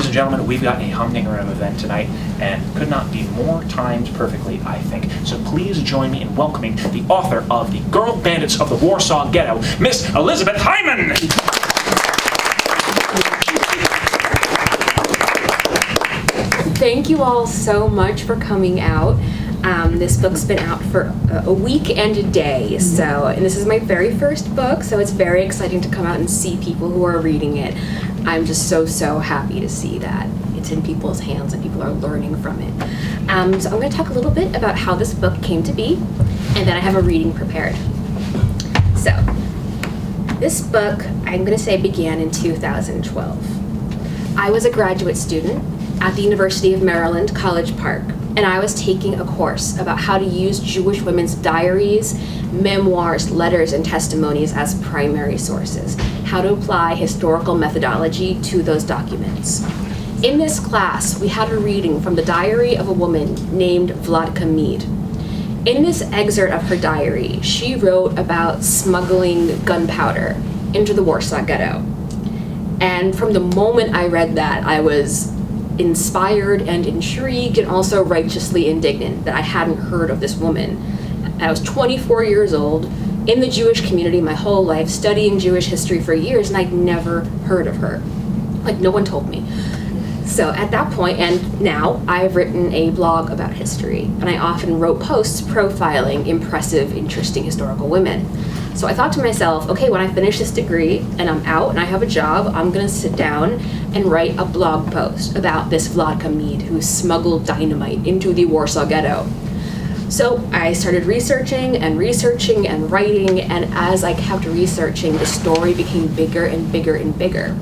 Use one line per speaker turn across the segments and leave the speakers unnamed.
and gentlemen, we've got a humdinger of an event tonight, and could not be more timed perfectly, I think. So please join me in welcoming the author of the Girl Bandits of the Warsaw Ghetto, Miss Elizabeth Hyman!
Thank you all so much for coming out. This book's been out for a week and a day, and this is my very first book, so it's very exciting to come out and see people who are reading it. I'm just so happy to see that it's in people's hands and people are learning from it. So I'm going to talk a little bit about how this book came to be, and then I have a reading prepared. So, this book, I'm going to say, began in 2012. I was a graduate student at the University of Maryland, College Park, and I was taking a course about how to use Jewish women's diaries, memoirs, letters, and testimonies as primary sources, how to apply historical methodology to those documents. In this class, we had a reading from the diary of a woman named Vladka Mead. In this excerpt of her diary, she wrote about smuggling gunpowder into the Warsaw Ghetto. And from the moment I read that, I was inspired and intrigued and also righteously indignant that I hadn't heard of this woman. I was 24 years old, in the Jewish community my whole life, studying Jewish history for years, and I'd never heard of her. Like, no one told me. So at that point, and now, I've written a blog about history, and I often wrote posts profiling impressive, interesting historical women. So I thought to myself, okay, when I finish this degree and I'm out and I have a job, I'm gonna sit down and write a blog post about this Vladka Mead who smuggled dynamite into the Warsaw Ghetto. So I started researching and writing, and as I kept researching, the story became bigger and bigger and bigger.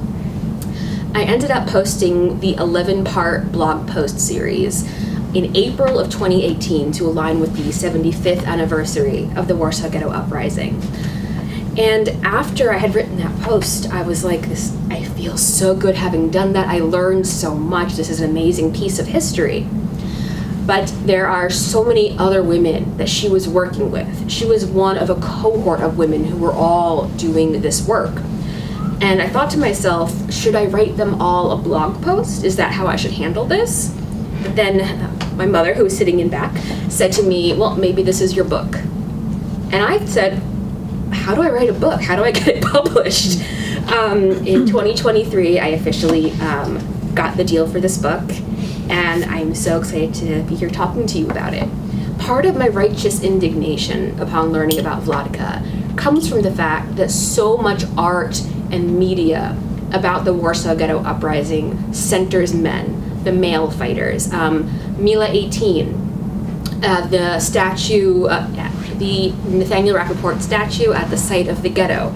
I ended up posting the 11-part blog post series in April of 2018 to align with the 75th anniversary of the Warsaw Ghetto Uprising. And after I had written that post, I was like, I feel so good having done that. I learned so much. This is an amazing piece of history. But there are so many other women that she was working with. She was one of a cohort of women who were all doing this work. And I thought to myself, should I write them all a blog post? Is that how I should handle this? But then my mother, who was sitting in back, said to me, well, maybe this is your book. And I said, how do I write a book? How do I get it published? In 2023, I officially got the deal for this book, and I'm so excited to be here talking to you about it. Part of my righteous indignation upon learning about Vladka comes from the fact that so much art and media about the Warsaw Ghetto Uprising centers men, the male fighters. Mila 18, the statue, the Nathaniel Rappaport statue at the site of the ghetto.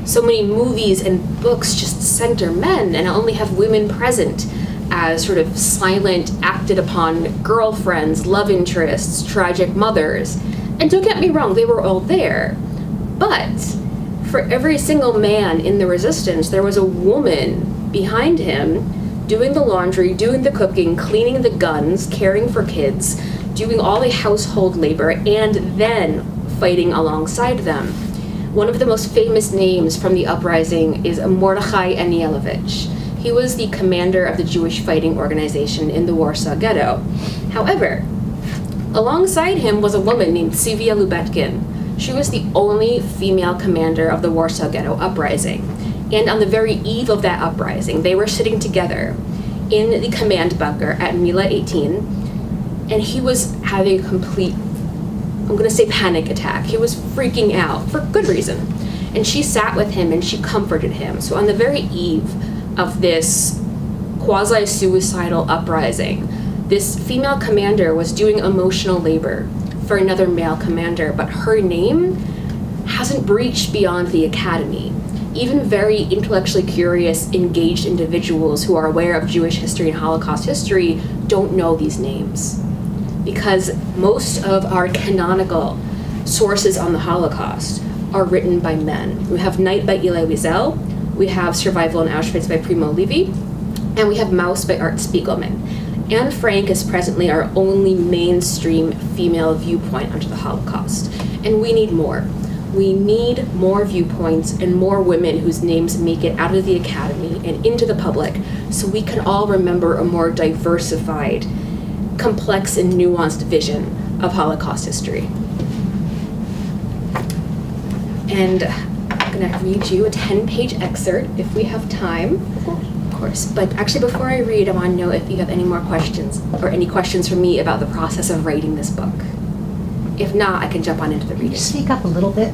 So many movies and books just center men and only have women present as sort of silent, acted upon girlfriends, love interests, tragic mothers. And don't get me wrong, they were all there. But for every single man in the resistance, there was a woman behind him doing the laundry, doing the cooking, cleaning the guns, caring for kids, doing all the household labor, and then fighting alongside them. One of the most famous names from the uprising is Mordechai Anielewicz. He was the commander of the Jewish fighting organization in the Warsaw Ghetto. However, alongside him was a woman named Sivia Lubetkin. She was the only female commander of the Warsaw Ghetto Uprising. And on the very eve of that uprising, they were sitting together in the command bunker at Mila 18, and he was having a complete, I'm going to say, panic attack. He was freaking out for good reason. And she sat with him and she comforted him. So on the very eve of this quasi-suicidal uprising, this female commander was doing emotional labor for another male commander, but her name hasn't breached beyond the academy. Even very intellectually curious, engaged individuals who are aware of Jewish history and Holocaust history don't know these names, because most of our canonical sources on the Holocaust are written by men. We have Night by Elie Wiesel, we have Survival in Auschwitz by Primo Levi, and we have Maus by Art Spiegelman. Anne Frank is presently our only mainstream female viewpoint onto the Holocaust, and we need more. We need more viewpoints and more women whose names make it out of the academy and into the public so we can all remember a more diversified, complex, and nuanced vision of Holocaust history. And I'm going to read you a 10-page excerpt if we have time. Of course. But actually, before I read, I want to know if you have any more questions or any questions for me about the process of writing this book. If not, I can jump on into the reading.
Speak up a little bit.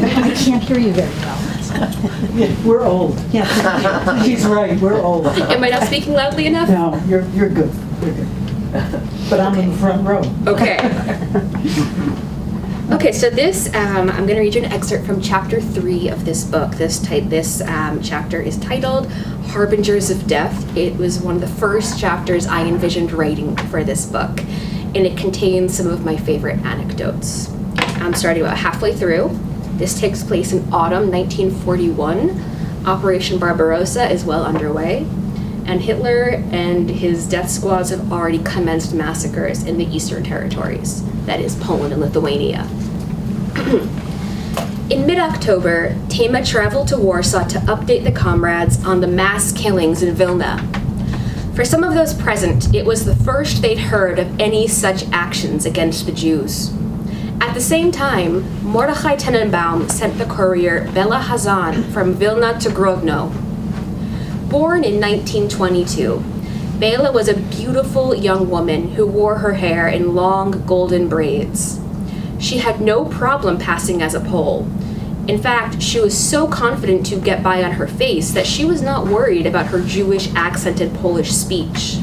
I can't hear you very well.
Yeah, we're old.
Yeah.
He's right, we're old.
Am I not speaking loudly enough?
No, you're good. You're good. But I'm in the front row.
Okay. Okay, so this, I'm going to read you an excerpt from chapter 3 of this book. This chapter is titled Harbingers of Death. It was one of the first chapters I envisioned writing for this book, and it contains some of my favorite anecdotes. I'm starting about halfway through. This takes place in autumn 1941. Operation Barbarossa is well underway, and Hitler and his death squads have already commenced massacres in the Eastern Territories, that is, Poland and Lithuania. In mid-October, Tama traveled to Warsaw to update the comrades on the mass killings in Vilna. For some of those present, it was the first they'd heard of any such actions against the Jews. At the same time, Mordechai Tenenbaum sent the courier Bela Hazan from Vilna to Grodno. Born in 1922, Bela was a beautiful young woman who wore her hair in long golden braids. She had no problem passing as a Pole. In fact, she was so confident to get by on her face that she was not worried about her Jewish accented Polish speech.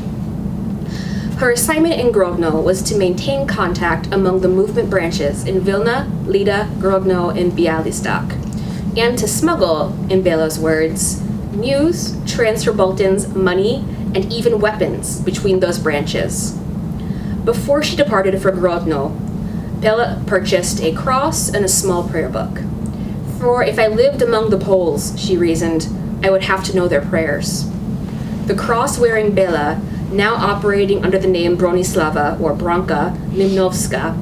Her assignment in Grodno was to maintain contact among the movement branches in Vilna, Lida, Grodno, and Bialystok, and to smuggle, in Bela's words, news, transfer bulletins, money, and even weapons between those branches. Before she departed for Grodno, Bela purchased a cross and a small prayer book. For if I lived among the Poles, she reasoned, I would have to know their prayers. The cross-wearing Bela, now operating under the name Bronislava or Bronka Limnowska,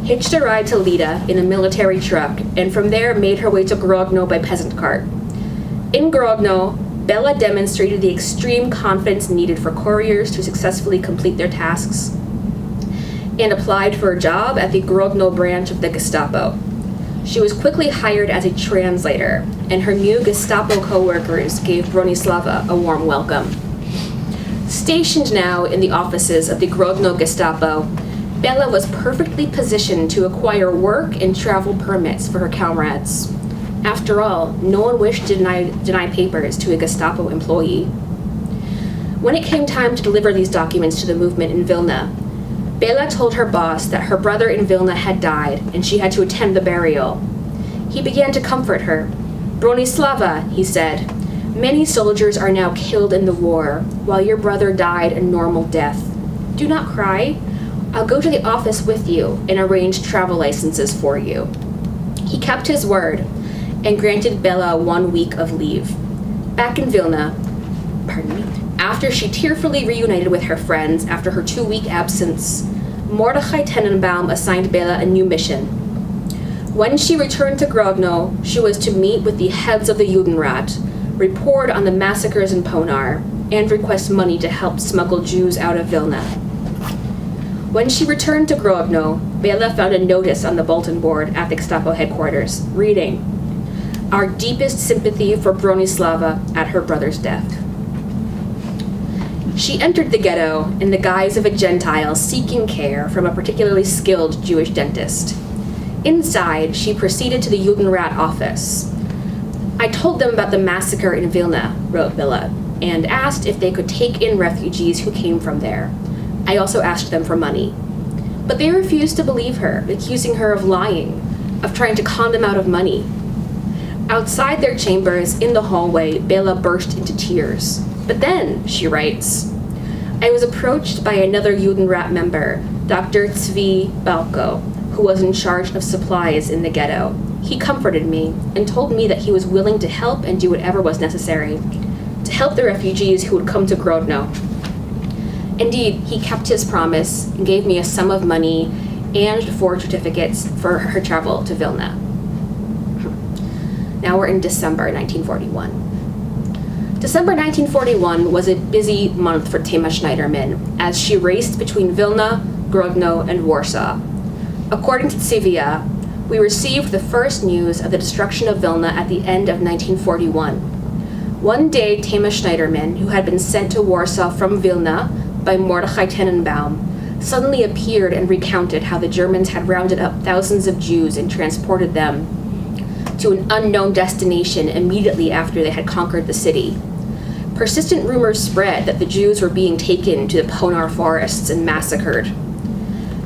hitched a ride to Lida in a military truck and from there made her way to Grodno by peasant cart. In Grodno, Bela demonstrated the extreme confidence needed for couriers to successfully complete their tasks and applied for a job at the Grodno branch of the Gestapo. She was quickly hired as a translator, and her new Gestapo co-workers gave Bronislava a warm welcome. Stationed now in the offices of the Grodno Gestapo, Bela was perfectly positioned to acquire work and travel permits for her comrades. After all, no one wished to deny papers to a Gestapo employee. When it came time to deliver these documents to the movement in Vilna, Bela told her boss that her brother in Vilna had died and she had to attend the burial. He began to comfort her. Bronislava, he said, many soldiers are now killed in the war, while your brother died a normal death. Do not cry. I'll go to the office with you and arrange travel licenses for you. He kept his word and granted Bela 1 week of leave. Back in Vilna, after she tearfully reunited with her friends after her 2-week absence, Mordechai Tenenbaum assigned Bela a new mission. When she returned to Grodno, she was to meet with the heads of the Judenrat, report on the massacres in Ponar, and request money to help smuggle Jews out of Vilna. When she returned to Grodno, Bela found a notice on the bulletin board at the Gestapo headquarters, reading, "Our deepest sympathy for Bronislava at her brother's death." She entered the ghetto in the guise of a Gentile seeking care from a particularly skilled Jewish dentist. Inside, she proceeded to the Judenrat office. I told them about the massacre in Vilna, wrote Bela, and asked if they could take in refugees who came from there. I also asked them for money. But they refused to believe her, accusing her of lying, of trying to con them out of money. Outside their chambers, in the hallway, Bela burst into tears. But then, she writes, I was approached by another Judenrat member, Dr. Tzvi Balko, who was in charge of supplies in the ghetto. He comforted me and told me that he was willing to help and do whatever was necessary to help the refugees who would come to Grodno. Indeed, he kept his promise and gave me a sum of money and forged certificates for her travel to Vilna. Now we're in December 1941. December 1941 was a busy month for Tema Schneiderman as she raced between Vilna, Grodno, and Warsaw. According to Tsivia, we received the first news of the destruction of Vilna at the end of 1941. One day, Tema Schneiderman, who had been sent to Warsaw from Vilna by Mordechai Tenenbaum, suddenly appeared and recounted how the Germans had rounded up thousands of Jews and transported them to an unknown destination immediately after they had conquered the city. Persistent rumors spread that the Jews were being taken to the Ponar forests and massacred.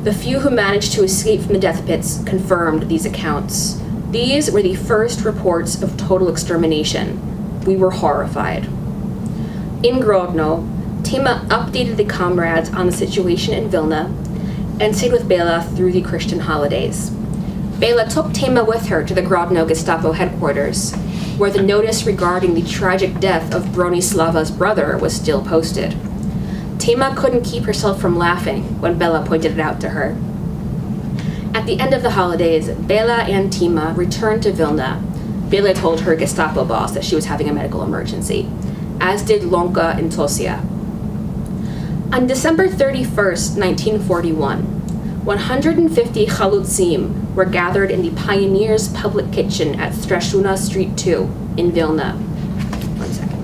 The few who managed to escape from the death pits confirmed these accounts. These were the first reports of total extermination. We were horrified. In Grodno, Tema updated the comrades on the situation in Vilna and stayed with Bela through the Christian holidays. Bela took Tema with her to the Grodno Gestapo headquarters, where the notice regarding the tragic death of Bronislava's brother was still posted. Tema couldn't keep herself from laughing when Bela pointed it out to her. At the end of the holidays, Bela and Tema returned to Vilna. Bela told her Gestapo boss that she was having a medical emergency, as did Lonka and Tosia. On December 31st, 1941, 150 chalutzim were gathered in the Pioneers' public kitchen at Strashuna Street 2 in Vilna. One second.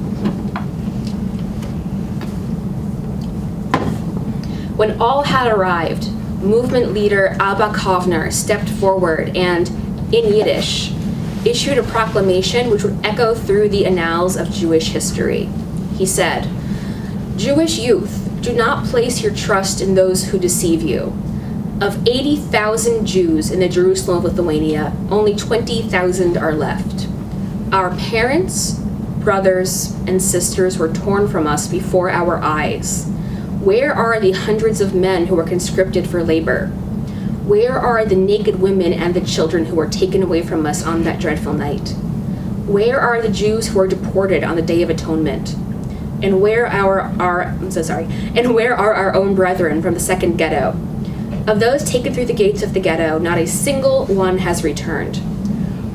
When all had arrived, movement leader Abba Kovner stepped forward and, in Yiddish, issued a proclamation which would echo through the annals of Jewish history. He said, "Jewish youth, do not place your trust in those who deceive you. Of 80,000 Jews in the Jerusalem of Lithuania, only 20,000 are left. Our parents, brothers, and sisters were torn from us before our eyes. Where are the hundreds of men who were conscripted for labor? Where are the naked women and the children who were taken away from us on that dreadful night? Where are the Jews who were deported on the Day of Atonement? And where are our own brethren from the second ghetto? Of those taken through the gates of the ghetto, not a single one has returned.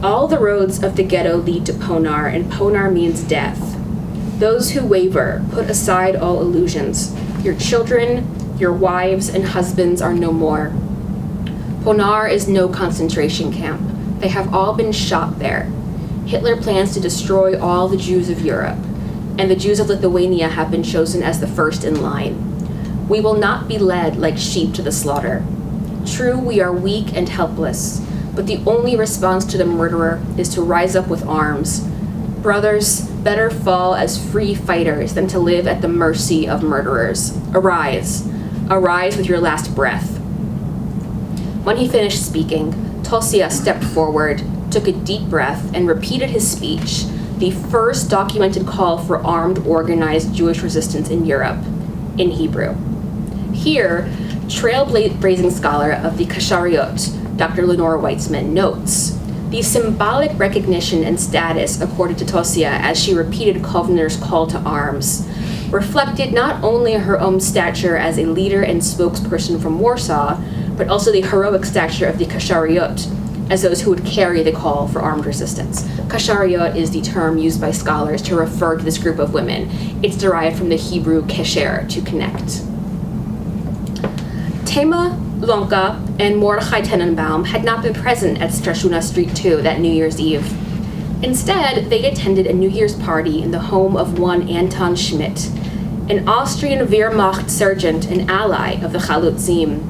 All the roads of the ghetto lead to Ponar, and Ponar means death. Those who waver, put aside all illusions. Your children, your wives, and husbands are no more. Ponar is no concentration camp. They have all been shot there. Hitler plans to destroy all the Jews of Europe, and the Jews of Lithuania have been chosen as the first in line. We will not be led like sheep to the slaughter. True, we are weak and helpless, but the only response to the murderer is to rise up with arms. Brothers, better fall as free fighters than to live at the mercy of murderers. Arise. Arise with your last breath." When he finished speaking, Tosia stepped forward, took a deep breath, and repeated his speech, the first documented call for armed, organized Jewish resistance in Europe, in Hebrew. Here, trailblazing scholar of the Kashariot, Dr. Lenore Weitzman, notes, the symbolic recognition and status accorded to Tosia as she repeated Kovner's call to arms reflected not only her own stature as a leader and spokesperson from Warsaw, but also the heroic stature of the Kashariot, as those who would carry the call for armed resistance. Kashariot is the term used by scholars to refer to this group of women. It's derived from the Hebrew kesher, to connect. Tema, Lonka, and Mordechai Tenenbaum had not been present at Strashuna Street 2 that New Year's Eve. Instead, they attended a New Year's party in the home of one Anton Schmidt, an Austrian Wehrmacht sergeant and ally of the Chalutzim,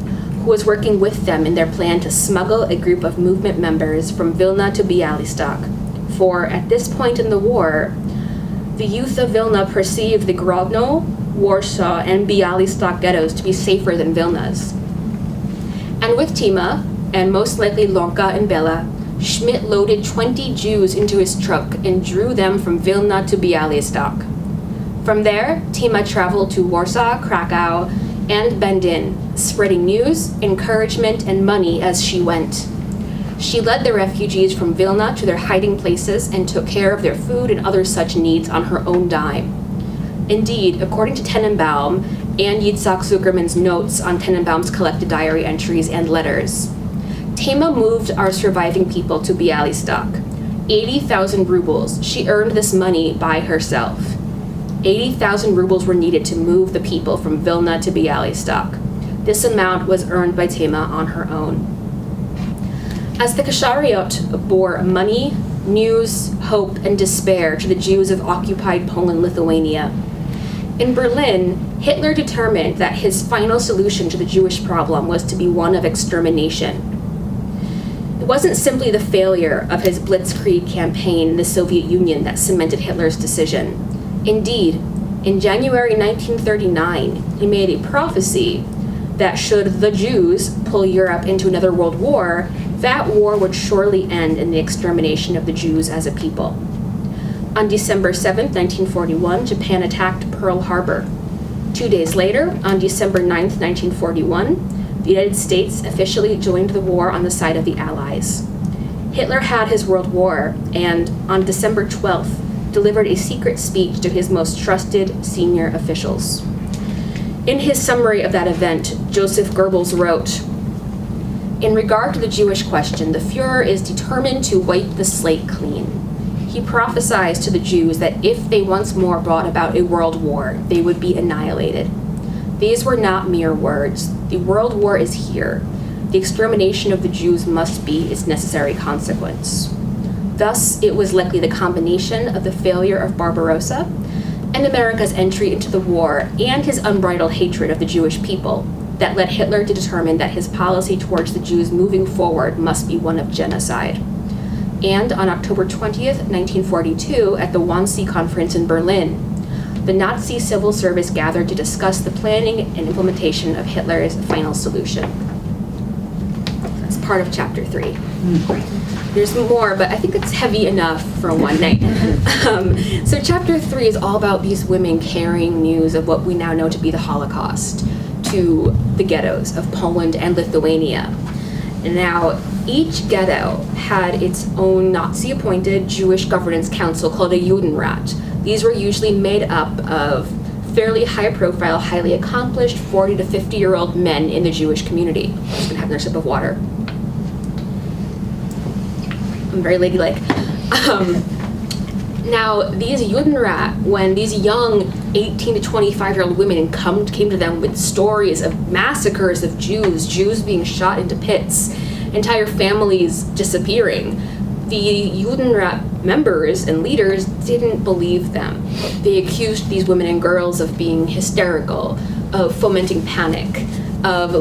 who was working with them in their plan to smuggle a group of movement members from Vilna to Bialystok. For at this point in the war, the youth of Vilna perceived the Grodno, Warsaw, and Bialystok ghettos to be safer than Vilna's. And with Tema, and most likely Lonka and Bela, Schmidt loaded 20 Jews into his truck and drew them from Vilna to Bialystok. From there, Tema traveled to Warsaw, Krakow, and Bendin, spreading news, encouragement, and money as she went. She led the refugees from Vilna to their hiding places and took care of their food and other such needs on her own dime. Indeed, according to Tenenbaum and Yitzhak Zuckerman's notes on Tenenbaum's collected diary entries and letters. Tema moved our surviving people to Bialystok. 80,000 rubles. She earned this money by herself. 80,000 rubles were needed to move the people from Vilna to Bialystok. This amount was earned by Tema on her own. As the Kashariot bore money, news, hope, and despair to the Jews of occupied Poland-Lithuania, in Berlin, Hitler determined that his final solution to the Jewish problem was to be one of extermination. It wasn't simply the failure of his Blitzkrieg campaign in the Soviet Union that cemented Hitler's decision. Indeed, in January 1939, he made a prophecy that should the Jews pull Europe into another world war, that war would surely end in the extermination of the Jews as a people. On December 7, 1941, Japan attacked Pearl Harbor. 2 days later, on December 9, 1941, the United States officially joined the war on the side of the Allies. Hitler had his World War, and on December 12th, delivered a secret speech to his most trusted senior officials. In his summary of that event, Joseph Goebbels wrote, "In regard to the Jewish question, the Fuhrer is determined to wipe the slate clean. He prophesied to the Jews that if they once more brought about a world war, they would be annihilated. These were not mere words. The world war is here. The extermination of the Jews must be its necessary consequence." Thus, it was likely the combination of the failure of Barbarossa and America's entry into the war and his unbridled hatred of the Jewish people that led Hitler to determine that his policy towards the Jews moving forward must be one of genocide. And on October 20th, 1942, at the Wannsee Conference in Berlin, the Nazi civil service gathered to discuss the planning and implementation of Hitler's final solution. That's part of chapter 3. There's more, but I think it's heavy enough for one night. So chapter 3 is all about these women carrying news of what we now know to be the Holocaust to the ghettos of Poland and Lithuania. Now, each ghetto had its own Nazi-appointed Jewish governance council called a Judenrat. These were usually made up of fairly high-profile, highly accomplished 40 to 50-year-old men in the Jewish community. I'm just gonna have their sip of water. I'm very ladylike. Now, these Judenrat, when these young 18 to 25-year-old women came to them with stories of massacres of Jews being shot into pits, entire families disappearing, the Judenrat members and leaders didn't believe them. They accused these women and girls of being hysterical, of fomenting panic, of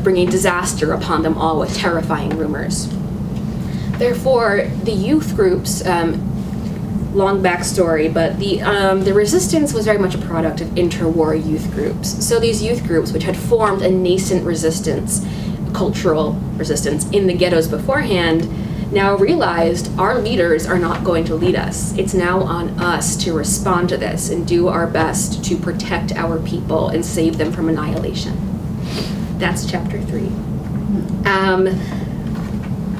bringing disaster upon them all with terrifying rumors. Therefore, the youth groups, long backstory, but the resistance was very much a product of interwar youth groups. So these youth groups, which had formed a nascent resistance, cultural resistance in the ghettos beforehand, now realized our leaders are not going to lead us. It's now on us to respond to this and do our best to protect our people and save them from annihilation. That's chapter 3.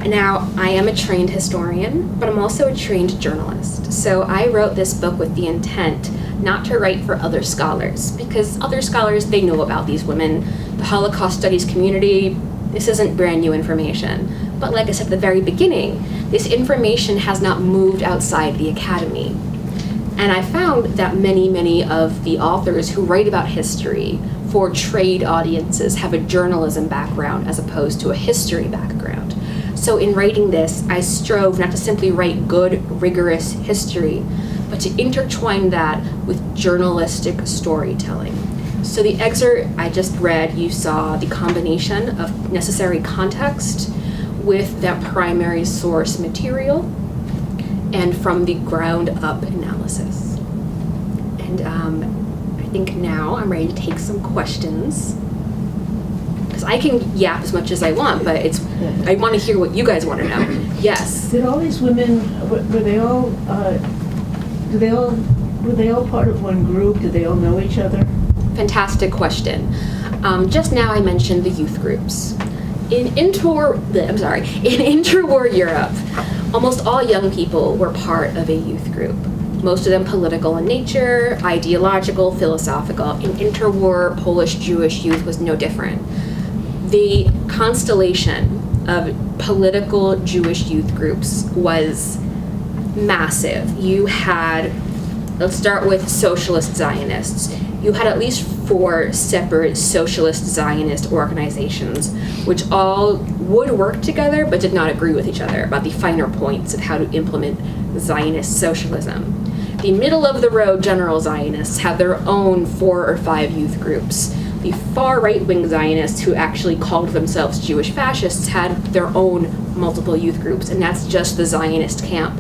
Now, I am a trained historian, but I'm also a trained journalist. So I wrote this book with the intent not to write for other scholars, because other scholars, they know about these women. The Holocaust studies community, this isn't brand new information. But like I said at the very beginning, this information has not moved outside the academy. And I found that many of the authors who write about history for trade audiences have a journalism background as opposed to a history background. So in writing this, I strove not to simply write good, rigorous history, but to intertwine that with journalistic storytelling. So the excerpt I just read, you saw the combination of necessary context with that primary source material and from the ground up analysis. And I think now I'm ready to take some questions. I can yap as much as I want, but I want to hear what you guys want to know. Yes.
Did all these women, were they all part of one group? Did they all know each other?
Fantastic question. Just now I mentioned the youth groups. In interwar Europe, almost all young people were part of a youth group. most of them political in nature, ideological, philosophical. In interwar Polish Jewish youth was no different. The constellation of political Jewish youth groups was massive. You had, let's start with socialist Zionists. You had at least 4 separate socialist Zionist organizations, which all would work together but did not agree with each other about the finer points of how to implement Zionist socialism. The middle-of-the-road general Zionists had their own 4 or 5 youth groups. The far right-wing Zionists, who actually called themselves Jewish fascists, had their own multiple youth groups, and that's just the Zionist camp.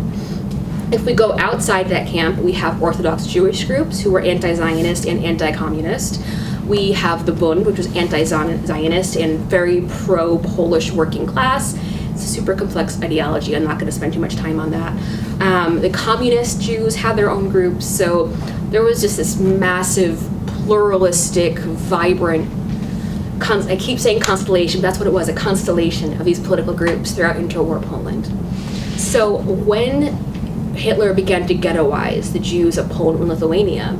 If we go outside that camp, we have Orthodox Jewish groups who were anti-Zionist and anti-communist. We have the Bund, which was anti-Zionist and very pro-Polish working class. It's a super complex ideology. I'm not going to spend too much time on that. The communist Jews had their own groups, so there was just this massive, pluralistic, vibrant, I keep saying constellation, but that's what it was, a constellation of these political groups throughout interwar Poland. So when Hitler began to ghettoize the Jews of Poland and Lithuania,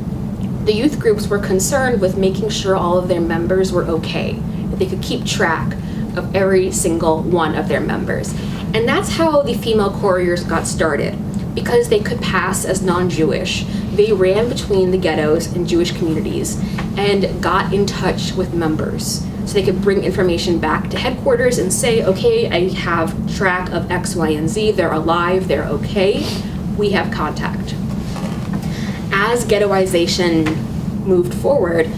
the youth groups were concerned with making sure all of their members were okay, that they could keep track of every single one of their members. And that's how the female couriers got started. Because they could pass as non-Jewish, they ran between the ghettos and Jewish communities and got in touch with members. So they could bring information back to headquarters and say, okay, I have track of X, Y, and Z, they're alive, they're okay, we have contact. As ghettoization moved forward,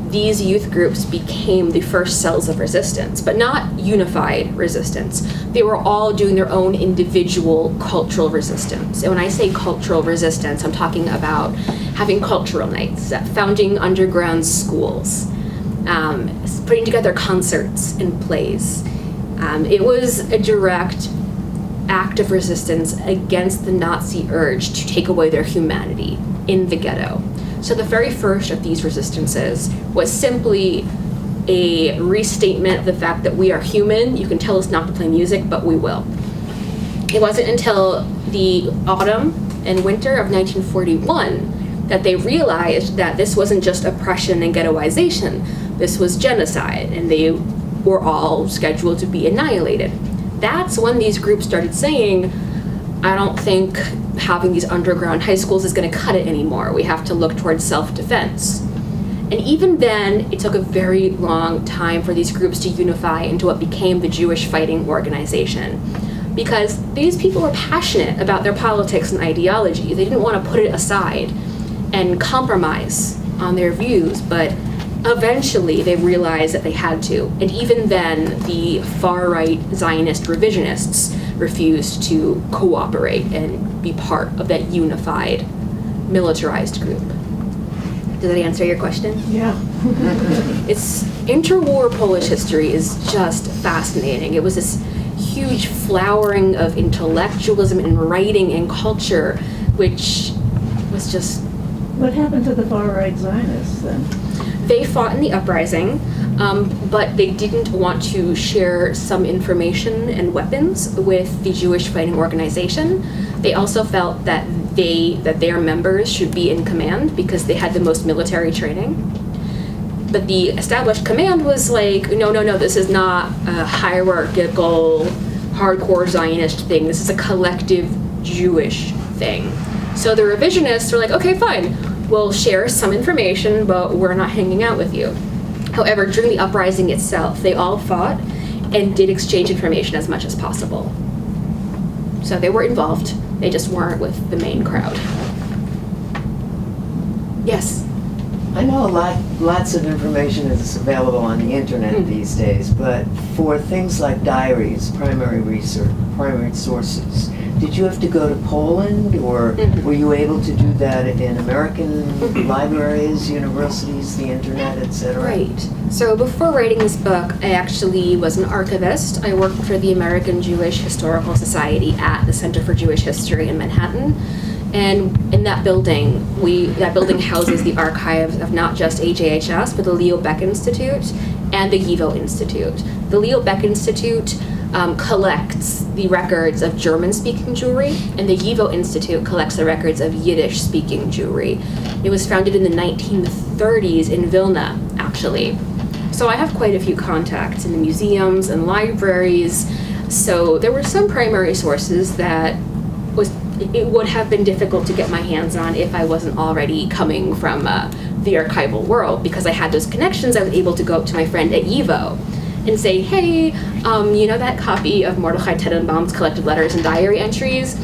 these youth groups became the first cells of resistance, but not unified resistance. They were all doing their own individual cultural resistance. And when I say cultural resistance, I'm talking about having cultural nights, founding underground schools, putting together concerts and plays. It was a direct act of resistance against the Nazi urge to take away their humanity in the ghetto. So the very first of these resistances was simply a restatement of the fact that we are human. You can tell us not to play music, but we will. It wasn't until the autumn and winter of 1941 that they realized that this wasn't just oppression and ghettoization, this was genocide, and they were all scheduled to be annihilated. That's when these groups started saying, I don't think having these underground high schools is going to cut it anymore. We have to look towards self-defense. And even then, it took a very long time for these groups to unify into what became the Jewish Fighting Organization. Because these people were passionate about their politics and ideology. They didn't want to put it aside and compromise on their views, but eventually they realized that they had to. And even then, the far-right Zionist revisionists refused to cooperate and be part of that unified, militarized group. Does that answer your question?
Yeah.
It's interwar Polish history is just fascinating. It was this huge flowering of intellectualism and writing and culture, which was just...
What happened to the far-right Zionists then?
They fought in the uprising, but they didn't want to share some information and weapons with the Jewish Fighting Organization. They also felt that their members should be in command because they had the most military training. But the established command was like, no, this is not a hierarchical, hardcore Zionist thing. This is a collective Jewish thing. So the revisionists were like, okay, fine. We'll share some information, but we're not hanging out with you. However, during the uprising itself, they all fought and did exchange information as much as possible. So they were involved, they just weren't with the main crowd. Yes?
I know lots of information is available on the internet these days, but for things like diaries, primary research, primary sources, did you have to go to Poland, or were you able to do that in American libraries, universities, the internet, etc.?
Right. So before writing this book, I actually was an archivist. I worked for the American Jewish Historical Society at the Center for Jewish History in Manhattan. And in that building, that building houses the archives of not just HAHS, but the Leo Baeck Institute and the YIVO Institute. The Leo Baeck Institute collects the records of German-speaking Jewry, and the YIVO Institute collects the records of Yiddish-speaking Jewry. It was founded in the 1930s in Vilna, actually. So I have quite a few contacts in the museums and libraries. So there were some primary sources that it would have been difficult to get my hands on if I wasn't already coming from the archival world. Because I had those connections, I was able to go up to my friend at YIVO and say, hey, you know that copy of Mordechai Tenenbaum's collected letters and diary entries?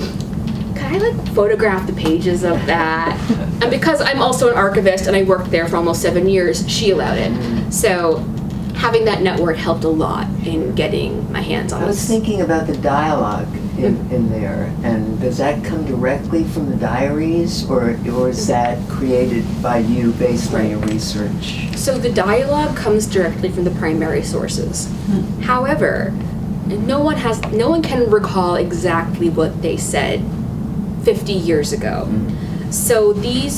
Can I photograph the pages of that? And because I'm also an archivist and I worked there for almost 7 years, she allowed it. So having that network helped a lot in getting my hands on
I was
this.
thinking about the dialogue in there, and does that come directly from the diaries, or is that created by you based on your research?
So the dialogue comes directly from the primary sources. However, no one can recall exactly what they said 50 years ago. So the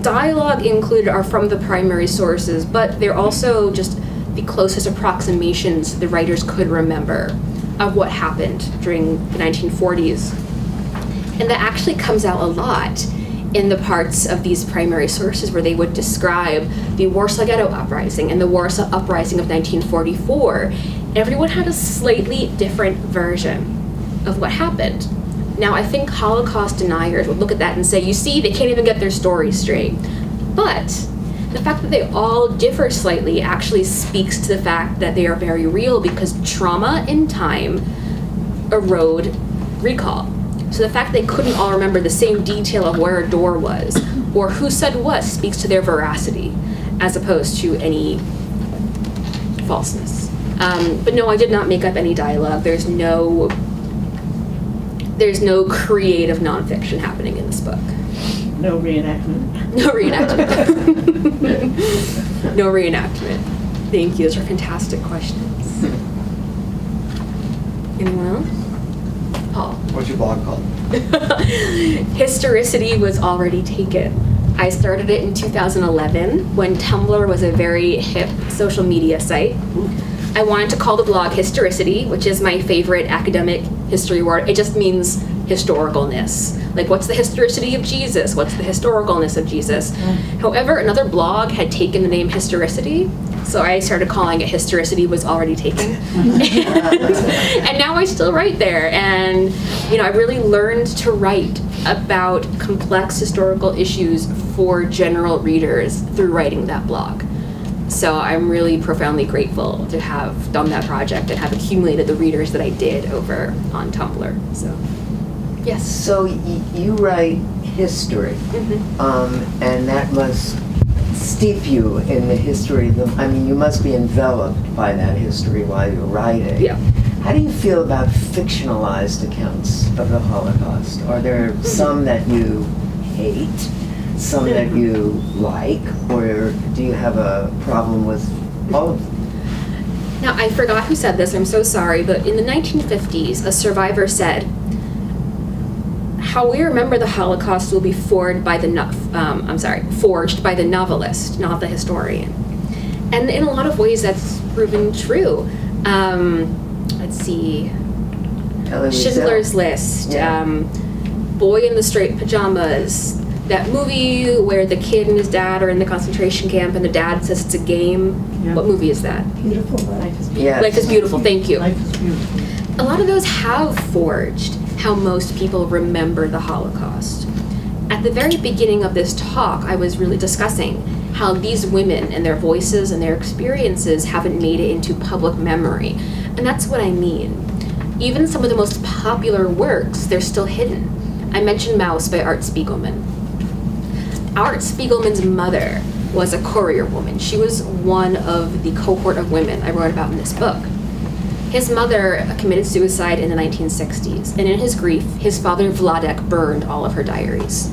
dialogue included are from the primary sources, but they're also just the closest approximations the writers could remember of what happened during the 1940s. And that actually comes out a lot in the parts of these primary sources where they would describe the Warsaw Ghetto Uprising and the Warsaw Uprising of 1944. Everyone had a slightly different version of what happened. Now, I think Holocaust deniers would look at that and say, you see, they can't even get their story straight. But the fact that they all differ slightly actually speaks to the fact that they are very real, because trauma in time erode recall. So the fact they couldn't all remember the same detail of where a door was or who said what speaks to their veracity as opposed to any falseness. But no, I did not make up any dialogue. There's no creative nonfiction happening in this book.
No reenactment.
No reenactment. No reenactment. Thank you. Those are fantastic questions. Anyone else? Paul.
What's your blog called?
Historicity was already taken. I started it in 2011 when Tumblr was a very hip social media site. I wanted to call the blog Historicity, which is my favorite academic history word. It just means historicalness. Like, what's the historicity of Jesus? What's the historicalness of Jesus? However, another blog had taken the name Historicity, so I started calling it Historicity Was Already Taken. And now I still write there. And, I really learned to write about complex historical issues for general readers through writing that blog. So I'm really profoundly grateful to have done that project and have accumulated the readers that I did over on Tumblr. So, yes.
So you write history, and that must steep you in the history. You must be enveloped by that history while you're writing.
Yeah.
How do you feel about fictionalized accounts of the Holocaust? Are there some that you hate, some that you like, or do you have a problem with all of them?
Now, I forgot who said this, I'm so sorry, but in the 1950s, a survivor said, how we remember the Holocaust will be forged by the novelist, not the historian. And in a lot of ways, that's proven true. Let's see, Schindler's List, Boy in the Straight Pajamas, that movie where the kid and his dad are in the concentration camp and the dad says it's a game.
Yeah.
What movie is that?
Beautiful life.
Yes.
Life is Beautiful, thank you.
Life is beautiful.
A lot of those have forged how most people remember the Holocaust. At the very beginning of this talk, I was really discussing how these women and their voices and their experiences haven't made it into public memory. And that's what I mean. Even some of the most popular works, they're still hidden. I mentioned Mouse by Art Spiegelman. Art Spiegelman's mother was a courier woman. She was one of the cohort of women I wrote about in this book. His mother committed suicide in the 1960s, and in his grief, his father Vladek burned all of her diaries.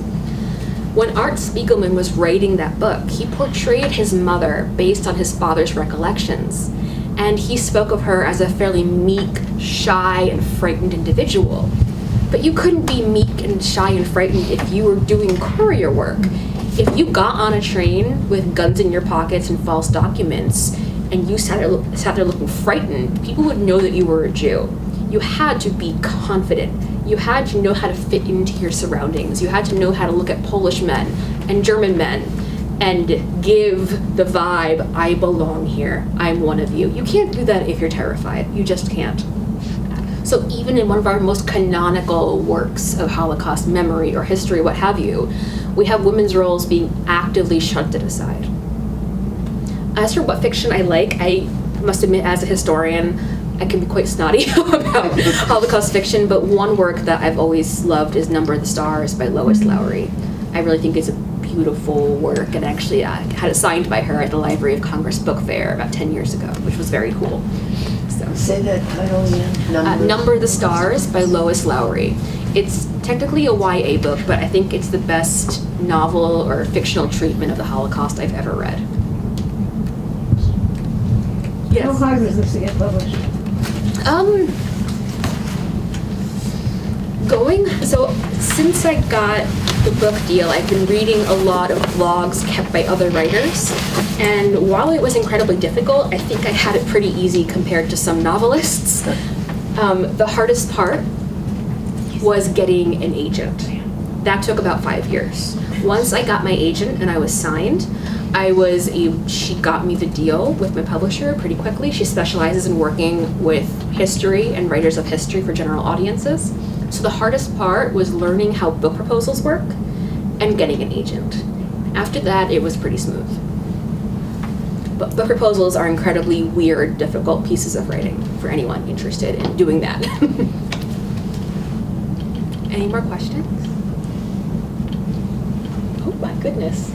When Art Spiegelman was writing that book, he portrayed his mother based on his father's recollections, and he spoke of her as a fairly meek, shy, and frightened individual. But you couldn't be meek and shy and frightened if you were doing courier work. If you got on a train with guns in your pockets and false documents, and you sat there looking frightened, people would know that you were a Jew. You had to be confident. You had to know how to fit into your surroundings. You had to know how to look at Polish men and German men and give the vibe, I belong here, I'm one of you. You can't do that if you're terrified. You just can't. So even in one of our most canonical works of Holocaust memory or history, what have you, we have women's roles being actively shunted aside. As for what fiction I like, I must admit, as a historian, I can be quite snotty about Holocaust fiction, but one work that I've always loved is Number of the Stars by Lois Lowry. I really think it's a beautiful work, and actually had it signed by her at the Library of Congress Book Fair about 10 years ago, which was very cool. So,
Say that title again.
Number of the Stars by Lois Lowry. It's technically a YA book, but I think it's the best novel or fictional treatment of the Holocaust I've ever read. Yes.
How hard was this to get published?
So since I got the book deal, I've been reading a lot of blogs kept by other writers, and while it was incredibly difficult, I think I had it pretty easy compared to some novelists. The hardest part was getting an agent. That took about 5 years. Once I got my agent and I was signed, she got me the deal with my publisher pretty quickly. She specializes in working with history and writers of history for general audiences. So the hardest part was learning how book proposals work and getting an agent. After that, it was pretty smooth. But book proposals are incredibly weird, difficult pieces of writing for anyone interested in doing that. Any more questions? Oh my goodness.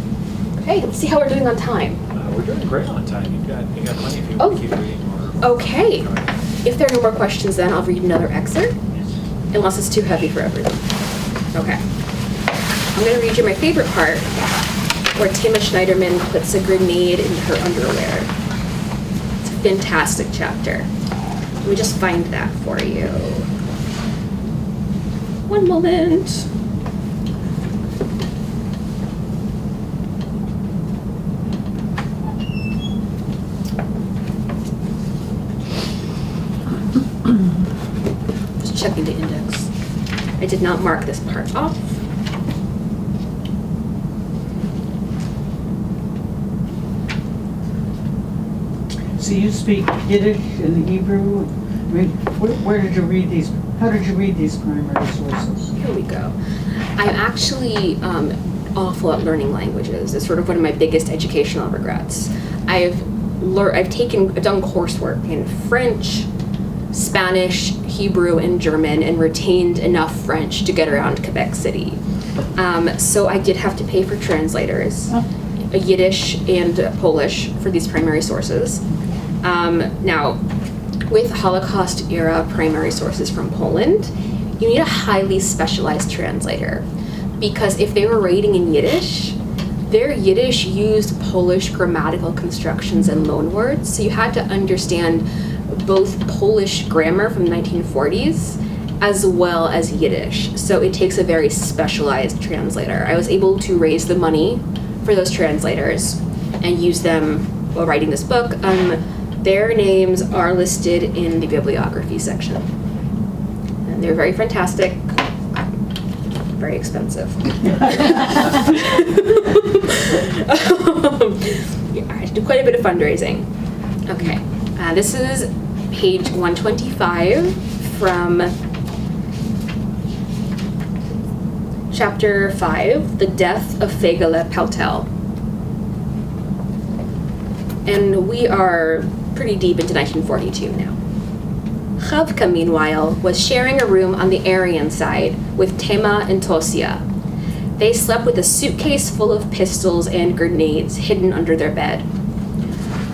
Okay, let's see how we're doing on time.
We're doing great on time. You got plenty if you
Oh.
want to keep reading.
Okay. If there are no more questions, then I'll read another excerpt, unless it's too heavy for everyone. Okay. I'm going to read you my favorite part, where Tima Schneiderman puts a grenade in her underwear. It's a fantastic chapter. Let me just find that for you. One moment. Just checking the index. I did not mark this part off.
So you speak Yiddish and Hebrew? Where did you read these? How did you read these primary sources?
Here we go. I'm actually awful at learning languages. It's sort of one of my biggest educational regrets. I've done coursework in French, Spanish, Hebrew, and German, and retained enough French to get around Quebec City. So I did have to pay for translators, Yiddish and Polish for these primary sources. Now, with Holocaust-era primary sources from Poland, you need a highly specialized translator, because if they were writing in Yiddish, their Yiddish used Polish grammatical constructions and loanwords, so you had to understand both Polish grammar from the 1940s as well as Yiddish. So it takes a very specialized translator. I was able to raise the money for those translators and use them while writing this book. Their names are listed in the bibliography section. And they're very fantastic, very expensive. I do quite a bit of fundraising. Okay, this is page 125 from chapter 5, The Death of Fegele Paltel. And we are pretty deep into 1942 now. Chavka, meanwhile, was sharing a room on the Aryan side with Tema and Tosia. They slept with a suitcase full of pistols and grenades hidden under their bed.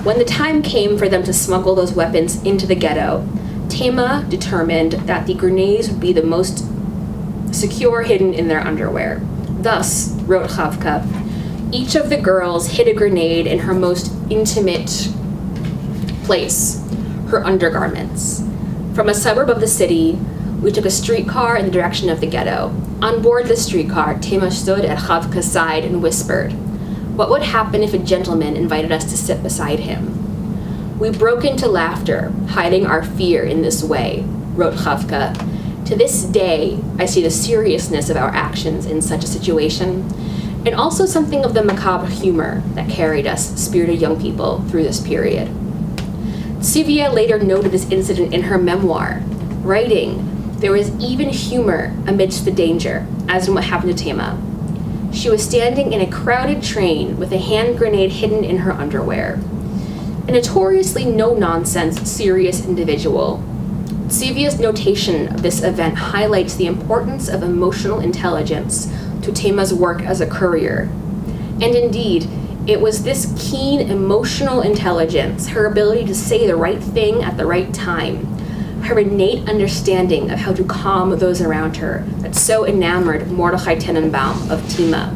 When the time came for them to smuggle those weapons into the ghetto, Tema determined that the grenades would be the most secure hidden in their underwear. Thus, wrote Chavka, each of the girls hid a grenade in her most intimate place, her undergarments. From a suburb of the city, we took a streetcar in the direction of the ghetto. On board the streetcar, Tema stood at Chavka's side and whispered, "What would happen if a gentleman invited us to sit beside him?" We broke into laughter, hiding our fear in this way, wrote Kafka. To this day, I see the seriousness of our actions in such a situation, and also something of the macabre humor that carried us, spirited young people, through this period. Sivia later noted this incident in her memoir, writing, "There was even humor amidst the danger, as in what happened to Tema. She was standing in a crowded train with a hand grenade hidden in her underwear. A notoriously no-nonsense, serious individual. Sivia's notation of this event highlights the importance of emotional intelligence to Tema's work as a courier. And indeed, it was this keen emotional intelligence, her ability to say the right thing at the right time, her innate understanding of how to calm those around her that so enamored Mordechai Tenenbaum of Tema,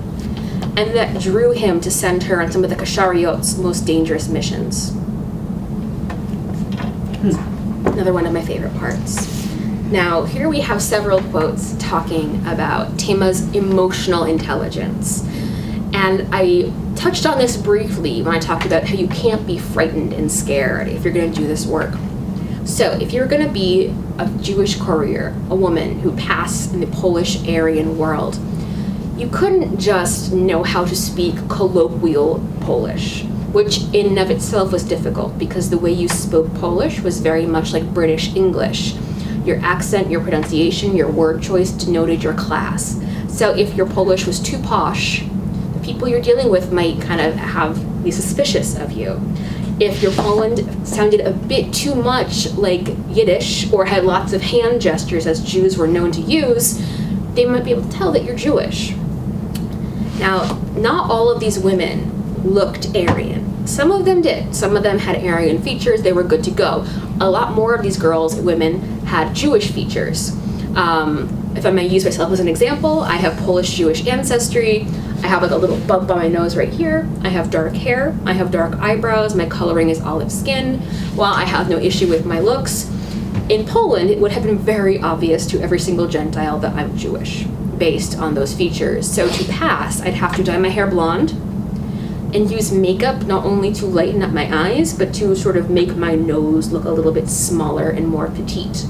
and that drew him to send her on some of the Kashariot's most dangerous missions." Another one of my favorite parts. Now, here we have several quotes talking about Tema's emotional intelligence. And I touched on this briefly when I talked about how you can't be frightened and scared if you're going to do this work. So if you're going to be a Jewish courier, a woman who passed in the Polish Aryan world, you couldn't just know how to speak colloquial Polish, which in and of itself was difficult because the way you spoke Polish was very much like British English. Your accent, your pronunciation, your word choice denoted your class. So if your Polish was too posh, the people you're dealing with might kind of be suspicious of you. If your Poland sounded a bit too much like Yiddish or had lots of hand gestures as Jews were known to use, they might be able to tell that you're Jewish. Now, not all of these women looked Aryan. Some of them did. Some of them had Aryan features. They were good to go. A lot more of these girls, women, had Jewish features. If I may use myself as an example, I have Polish-Jewish ancestry. I have like a little bump on my nose right here. I have dark hair. I have dark eyebrows. My coloring is olive skin. While I have no issue with my looks, in Poland, it would have been very obvious to every single Gentile that I'm Jewish based on those features. So to pass, I'd have to dye my hair blonde and use makeup not only to lighten up my eyes, but to sort of make my nose look a little bit smaller and more petite.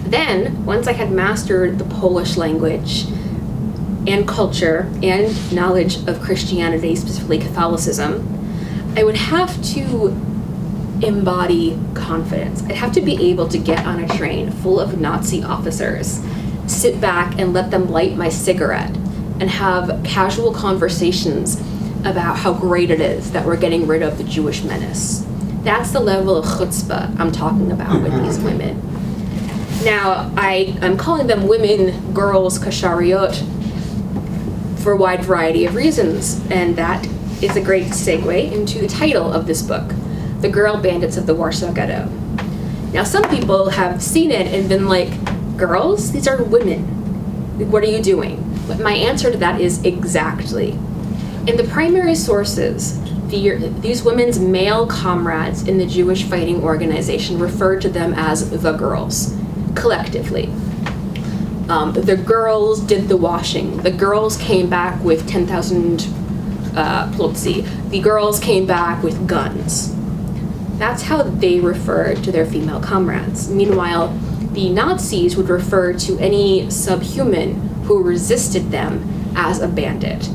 Then, once I had mastered the Polish language and culture and knowledge of Christianity, specifically Catholicism, I would have to embody confidence. I'd have to be able to get on a train full of Nazi officers, sit back and let them light my cigarette, and have casual conversations about how great it is that we're getting rid of the Jewish menace. That's the level of chutzpah I'm talking about with these women. Now, I'm calling them women, girls, kashariot, for a wide variety of reasons, and that is a great segue into the title of this book, The Girl Bandits of the Warsaw Ghetto. Now, some people have seen it and been like, girls? These are women. What are you doing? But my answer to that is exactly. In the primary sources, these women's male comrades in the Jewish fighting organization referred to them as the girls, collectively. The girls did the washing. The girls came back with 10,000 plotzi. The girls came back with guns. That's how they referred to their female comrades. Meanwhile, the Nazis would refer to any subhuman who resisted them as a bandit.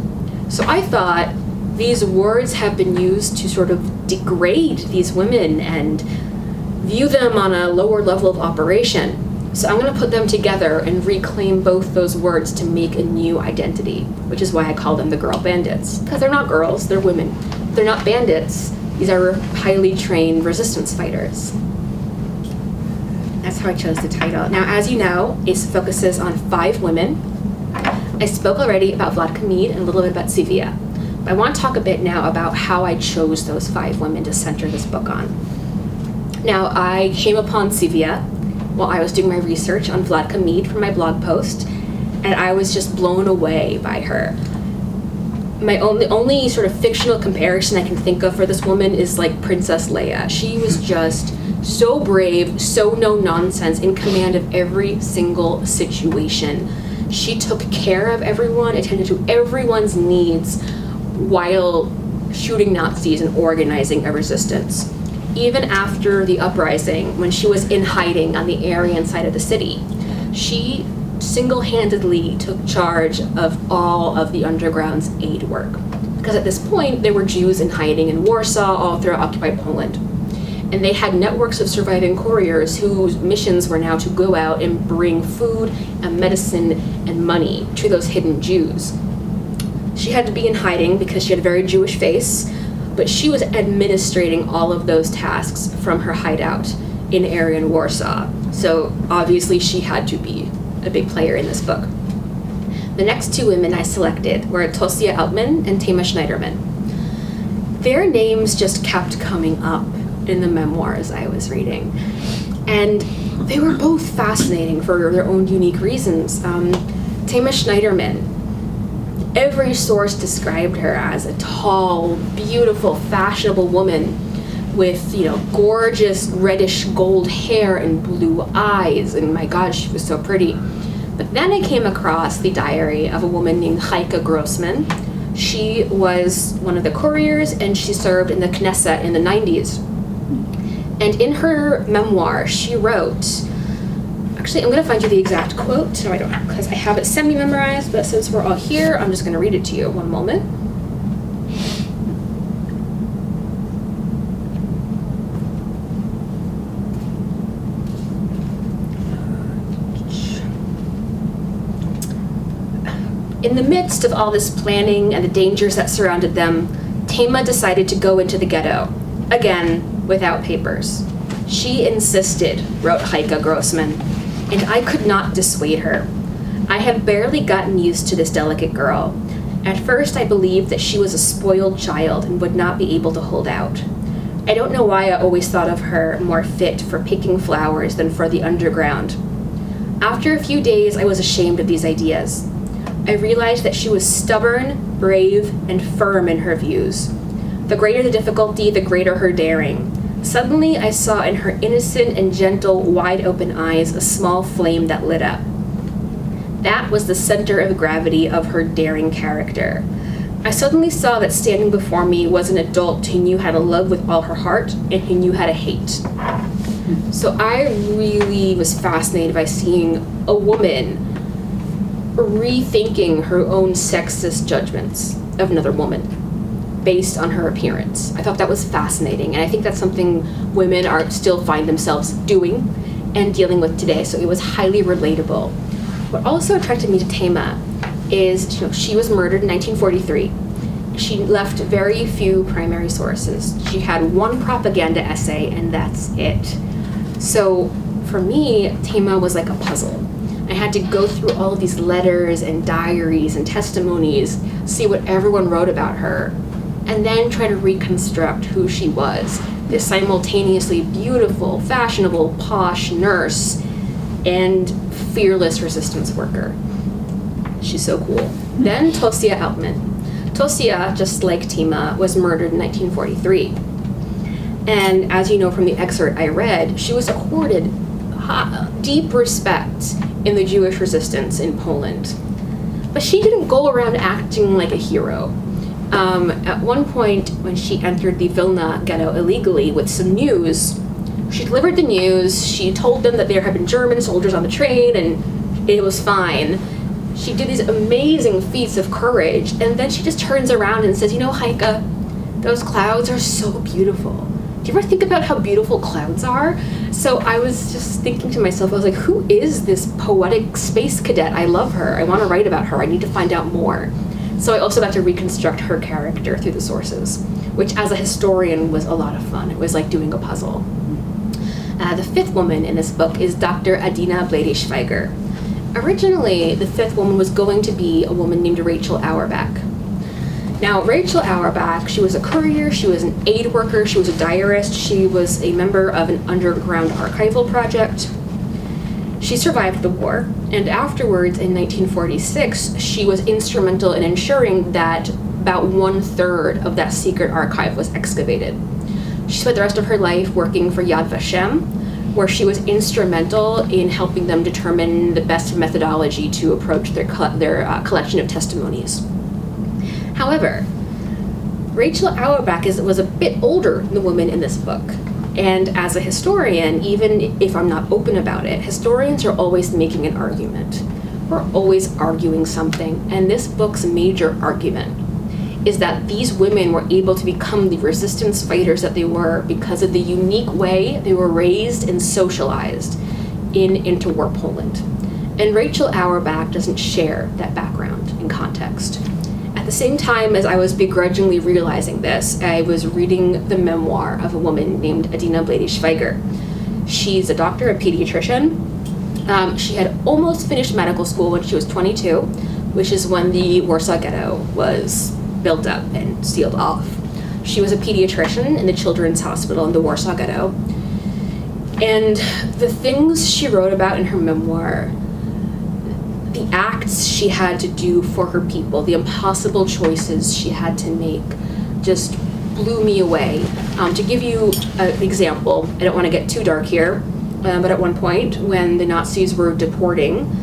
So I thought these words have been used to sort of degrade these women and view them on a lower level of operation. So I'm going to put them together and reclaim both those words to make a new identity, which is why I call them the Girl Bandits. Because they're not girls, they're women. They're not bandits. These are highly trained resistance fighters. That's how I chose the title. Now, as you know, it focuses on 5 women. I spoke already about Vladka Mead and a little bit about Sivia. But I want to talk a bit now about how I chose those 5 women to center this book on. Now, I came upon Sivia while I was doing my research on Vladka Mead for my blog post, and I was just blown away by her. The only sort of fictional comparison I can think of for this woman is like Princess Leia. She was just so brave, so no-nonsense, in command of every single situation. She took care of everyone, attended to everyone's needs while shooting Nazis and organizing a resistance. even after the uprising, when she was in hiding on the Aryan side of the city, she single-handedly took charge of all of the underground's aid work. Because at this point, there were Jews in hiding in Warsaw, all throughout occupied Poland. And they had networks of surviving couriers whose missions were now to go out and bring food and medicine and money to those hidden Jews. She had to be in hiding because she had a very Jewish face, but she was administrating all of those tasks from her hideout in Aryan Warsaw. So obviously she had to be a big player in this book. The next two women I selected were Tosia Altman and Tema Schneiderman. Their names just kept coming up in the memoirs I was reading. And they were both fascinating for their own unique reasons. Tema Schneiderman, every source described her as a tall, beautiful, fashionable woman with, gorgeous reddish gold hair and blue eyes, and my God, she was so pretty. But then I came across the diary of a woman named Heike Grossman. She was one of the couriers, and she served in the Knesset in the 90s. And in her memoir, she wrote, actually, I'm going to find you the exact quote. No, I don't, because I have it semi-memorized, but since we're all here, I'm just going to read it to you. One moment. In the midst of all this planning and the dangers that surrounded them, Tema decided to go into the ghetto, again, without papers. She insisted, wrote Heike Grossman, and I could not dissuade her. I had barely gotten used to this delicate girl. At first, I believed that she was a spoiled child and would not be able to hold out. I don't know why I always thought of her more fit for picking flowers than for the underground. After a few days, I was ashamed of these ideas. I realized that she was stubborn, brave, and firm in her views. The greater the difficulty, the greater her daring. Suddenly, I saw in her innocent and gentle, wide-open eyes a small flame that lit up. That was the center of gravity of her daring character. I suddenly saw that standing before me was an adult who knew how to love with all her heart and who knew how to hate. So I really was fascinated by seeing a woman rethinking her own sexist judgments of another woman based on her appearance. I thought that was fascinating, and I think that's something women are still find themselves doing and dealing with today, so it was highly relatable. What also attracted me to Tema is, she was murdered in 1943. She left very few primary sources. She had one propaganda essay, and that's it. So for me, Tema was like a puzzle. I had to go through all of these letters and diaries and testimonies, see what everyone wrote about her, and then try to reconstruct who she was, this simultaneously beautiful, fashionable, posh nurse and fearless resistance worker. She's so cool. Then Tosia Altman. Tosia, just like Tema, was murdered in 1943. And as you know from the excerpt I read, she was accorded deep respect in the Jewish resistance in Poland. But she didn't go around acting like a hero. At one point, when she entered the Vilna ghetto illegally with some news, she delivered the news, she told them that there had been German soldiers on the train and it was fine. She did these amazing feats of courage, and then she just turns around and says, Heike, those clouds are so beautiful. Do you ever think about how beautiful clouds are? So I was just thinking to myself, I was like, who is this poetic space cadet? I love her. I want to write about her. I need to find out more. So I also got to reconstruct her character through the sources, which as a historian was a lot of fun. It was like doing a puzzle. The fifth woman in this book is Dr. Adina Blady-Schweiger. Originally, the fifth woman was going to be a woman named Rachel Auerbach. Now, Rachel Auerbach, she was a courier, she was an aid worker, she was a diarist, she was a member of an underground archival project. She survived the war, and afterwards, in 1946, she was instrumental in ensuring that about 1/3 of that secret archive was excavated. She spent the rest of her life working for Yad Vashem, where she was instrumental in helping them determine the best methodology to approach their collection of testimonies. However, Rachel Auerbach was a bit older than the woman in this book, And as a historian, even if I'm not open about it, historians are always making an argument. We're always arguing something. And this book's major argument is that these women were able to become the resistance fighters that they were because of the unique way they were raised and socialized in interwar Poland. And Rachel Auerbach doesn't share that background and context. At the same time as I was begrudgingly realizing this, I was reading the memoir of a woman named Adina Blady-Schweiger. She's a doctor, a pediatrician. She had almost finished medical school when she was 22, which is when the Warsaw Ghetto was built up and sealed off. She was a pediatrician in the Children's Hospital in the Warsaw Ghetto. And the things she wrote about in her memoir, the acts she had to do for her people, the impossible choices she had to make, just blew me away. To give you an example, I don't want to get too dark here, but at one point when the Nazis were deporting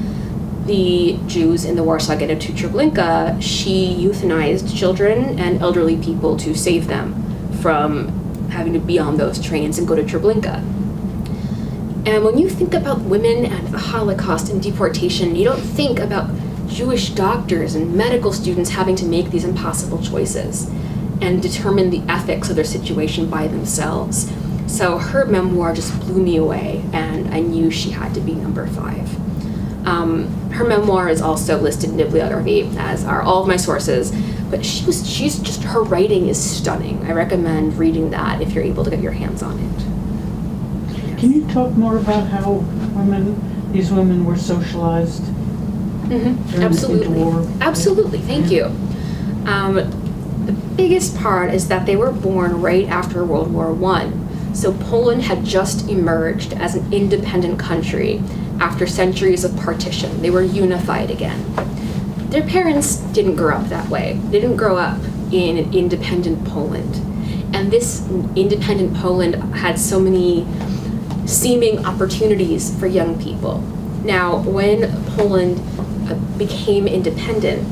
the Jews in the Warsaw Ghetto to Treblinka, she euthanized children and elderly people to save them from having to be on those trains and go to Treblinka. And when you think about women and the Holocaust and deportation, you don't think about Jewish doctors and medical students having to make these impossible choices and determine the ethics of their situation by themselves. So her memoir just blew me away, and I knew she had to be number 5. Her memoir is also listed in bibliography, as are all of my sources, but she's just, her writing is stunning. I recommend reading that if you're able to get your hands on it.
Can you talk more about how these women were socialized during
Absolutely.
the war?
Absolutely, thank you. The biggest part is that they were born right after World War I. So Poland had just emerged as an independent country after centuries of partition. They were unified again. Their parents didn't grow up that way. They didn't grow up in an independent Poland. And this independent Poland had so many seeming opportunities for young people. Now, when Poland became independent,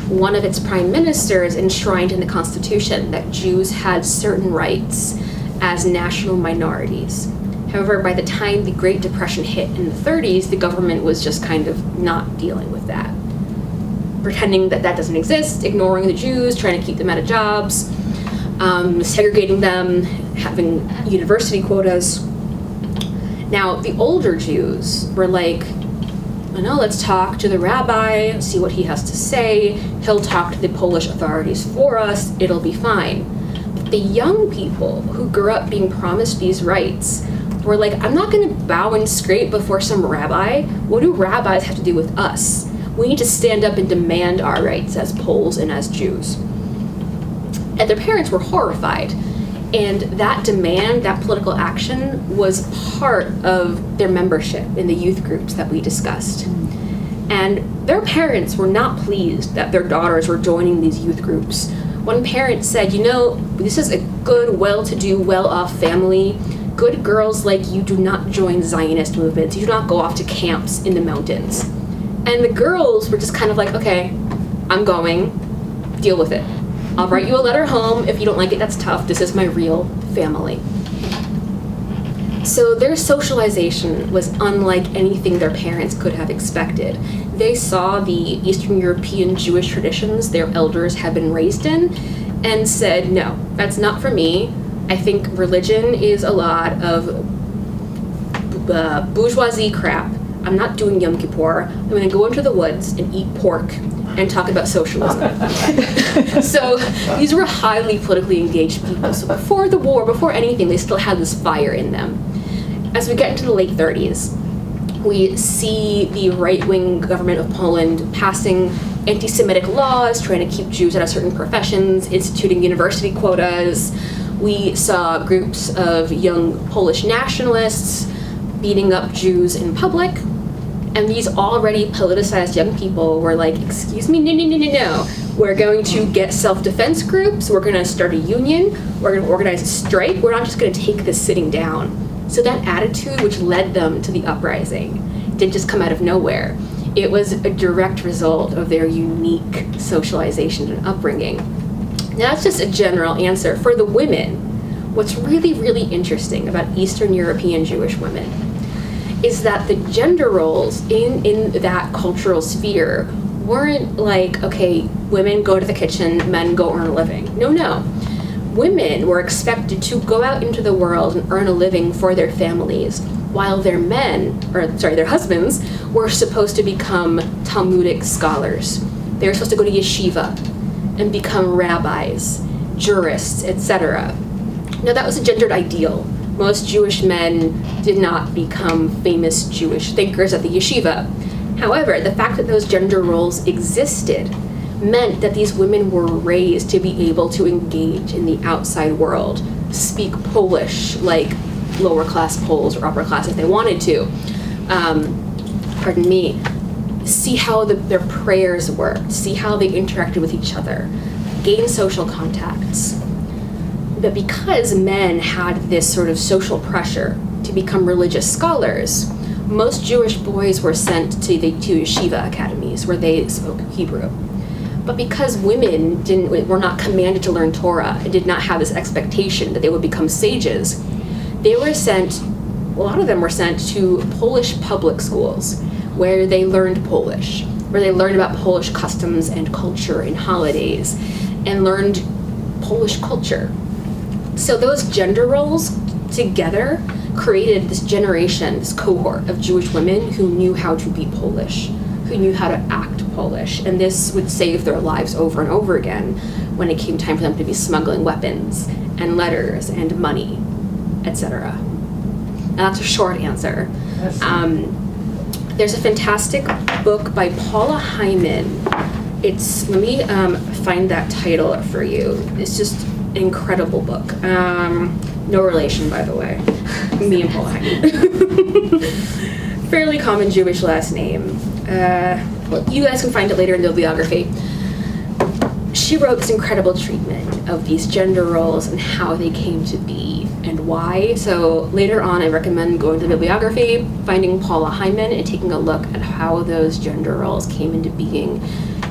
one of its prime ministers enshrined in the Constitution that Jews had certain rights as national minorities. However, by the time the Great Depression hit in the 30s, the government was just kind of not dealing with that. Pretending that that doesn't exist, ignoring the Jews, trying to keep them out of jobs, segregating them, having university quotas. Now, the older Jews were like, let's talk to the rabbi, see what he has to say. He'll talk to the Polish authorities for us. It'll be fine. But the young people who grew up being promised these rights were like, I'm not going to bow and scrape before some rabbi. What do rabbis have to do with us? We need to stand up and demand our rights as Poles and as Jews. And their parents were horrified. And that demand, that political action, was part of their membership in the youth groups that we discussed. And their parents were not pleased that their daughters were joining these youth groups. One parent said, this is a good, well-to-do, well-off family. Good girls like you do not join Zionist movements. You do not go off to camps in the mountains. And the girls were just kind of like, okay, I'm going. Deal with it. I'll write you a letter home. If you don't like it, that's tough. This is my real family. So their socialization was unlike anything their parents could have expected. They saw the Eastern European Jewish traditions their elders had been raised in and said, no, that's not for me. I think religion is a lot of bourgeoisie crap. I'm not doing Yom Kippur. I'm going to go into the woods and eat pork and talk about socialism. So these were highly politically engaged people. So before the war, before anything, they still had this fire in them. As we get into the late 30s, we see the right-wing government of Poland passing anti-Semitic laws, trying to keep Jews out of certain professions, instituting university quotas. We saw groups of young Polish nationalists beating up Jews in public. And these already politicized young people were like, excuse me, no. We're going to get self-defense groups. We're going to start a union. We're going to organize a strike. We're not just going to take this sitting down. So that attitude, which led them to the uprising, didn't just come out of nowhere. It was a direct result of their unique socialization and upbringing. Now, that's just a general answer. For the women, what's really, really interesting about Eastern European Jewish women is that the gender roles in that cultural sphere weren't like, okay, women go to the kitchen, men go earn a living. No. Women were expected to go out into the world and earn a living for their families, while their their husbands were supposed to become Talmudic scholars. They were supposed to go to yeshiva and become rabbis, jurists, etc. Now that was a gendered ideal. Most Jewish men did not become famous Jewish thinkers at the yeshiva. However, the fact that those gender roles existed meant that these women were raised to be able to engage in the outside world, speak Polish like lower class Poles or upper class if they wanted to. See how their prayers worked, see how they interacted with each other, gain social contacts. But because men had this sort of social pressure to become religious scholars, most Jewish boys were sent to yeshiva academies where they spoke Hebrew. But because women were not commanded to learn Torah and did not have this expectation that they would become sages, they were sent, a lot of them were sent to Polish public schools where they learned Polish, where they learned about Polish customs and culture and holidays, and learned Polish culture. So those gender roles together created this generation, this cohort of Jewish women who knew how to be Polish, who knew how to act Polish, and this would save their lives over and over again when it came time for them to be smuggling weapons and letters and money, etc. And that's a short answer. There's a fantastic book by Paula Hyman. Let me find that title for you. It's just an incredible book. No relation, by the way. Me and Paula Hyman. Fairly common Jewish last name. You guys can find it later in the bibliography. She wrote this incredible treatment of these gender roles and how they came to be and why. So later on, I recommend going to the bibliography, finding Paula Hyman, and taking a look at how those gender roles came into being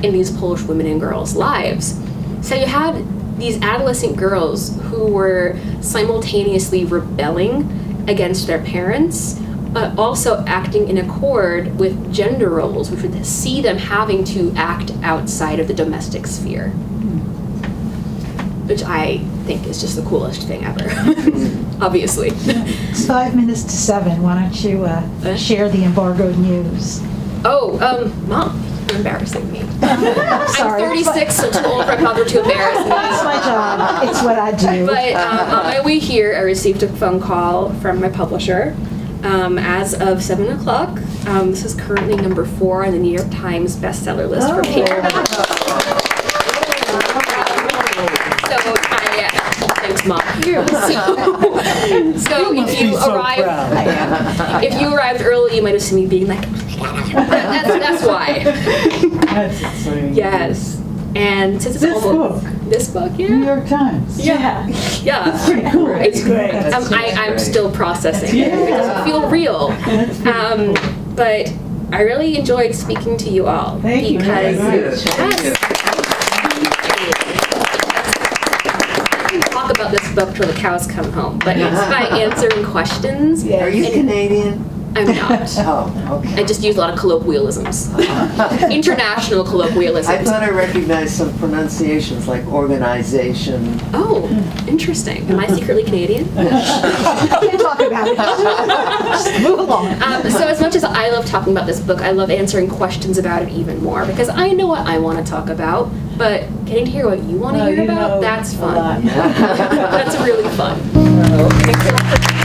in these Polish women and girls' lives. So you had these adolescent girls who were simultaneously rebelling against their parents, but also acting in accord with gender roles, which would see them having to act outside of the domestic sphere, which I think is just the coolest thing ever, obviously.
It's 5 minutes to 7. Why don't you share the embargoed news?
Mom, you're embarrassing me.
Sorry.
I'm 36, so too old for my mother to embarrass me.
That's my job. It's what I do.
But on my way here, I received a phone call from my publisher. As of 7 o'clock, this is currently number 4 on the New York Times bestseller list for paperback. Thanks, Mom. So if you arrived early, you might have seen me being like, that's why.
That's exciting.
Yes. And since it's this book, yeah.
New York Times.
Yeah.
That's pretty cool.
It's
great.
I'm still processing it. It doesn't feel real. But I really enjoyed speaking to you all.
Thank you very much.
Yes. I can talk about this book till the cows come home, but it's by answering questions.
Are you Canadian?
I'm not.
Oh, okay.
I just use a lot of colloquialisms. International colloquialisms.
I thought I recognized some pronunciations like organization.
Oh, interesting. Am I secretly Canadian?
Can't talk about it. Just move along.
So as much as I love talking about this book, I love answering questions about it even more, because I know what I want to talk about, but getting to hear what you want to hear about, that's fun. That's really fun. Thanks a lot for